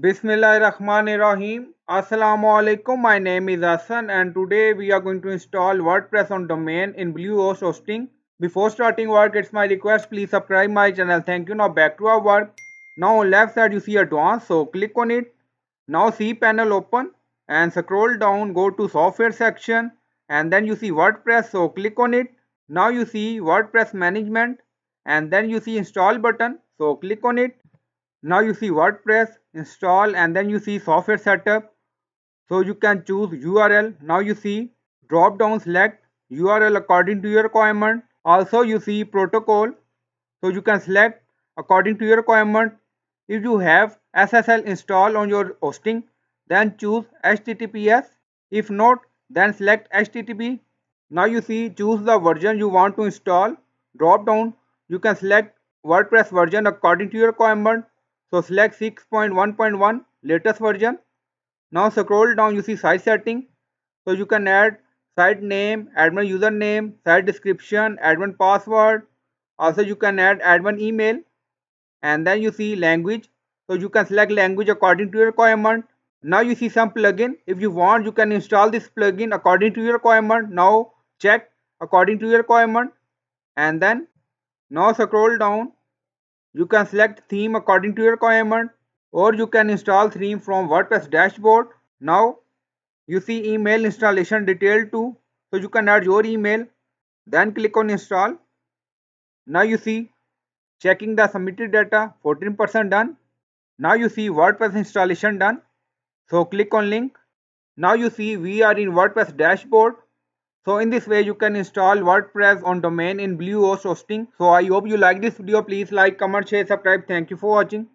Bismillahirrahmanirrahim. Assalamu alaikum. My name is Hassan and today we are going to install WordPress on domain in Bluehost hosting. Before starting work, it's my request, please subscribe my channel. Thank you. Now back to our work. Now on left side you see advanced, so click on it. Now cpanel open and scroll down, go to software section and then you see WordPress, so click on it. Now you see WordPress management and then you see install button, so click on it. Now you see WordPress install and then you see software setup. So you can choose URL. Now you see drop down, select URL according to your requirement. Also you see protocol. So you can select according to your requirement. If you have SSL installed on your hosting, then choose HTTPS. If not, then select HTTP. Now you see choose the version you want to install. Drop down, you can select WordPress version according to your requirement. So select 6.1.1 latest version. Now scroll down, you see site setting. So you can add site name, admin username, site description, admin password. Also you can add admin email and then you see language. So you can select language according to your requirement. Now you see some plugin. If you want, you can install this plugin according to your requirement. Now check according to your requirement and then now scroll down. You can select theme according to your requirement or you can install theme from WordPress dashboard. Now you see email installation detail too. So you can add your email. Then click on install. Now you see checking the submitted data 14% done. Now you see WordPress installation done. So click on link. Now you see we are in WordPress dashboard. So in this way you can install WordPress on domain in Bluehost hosting. So I hope you like this video. Please like, comment, share, subscribe. Thank you for watching.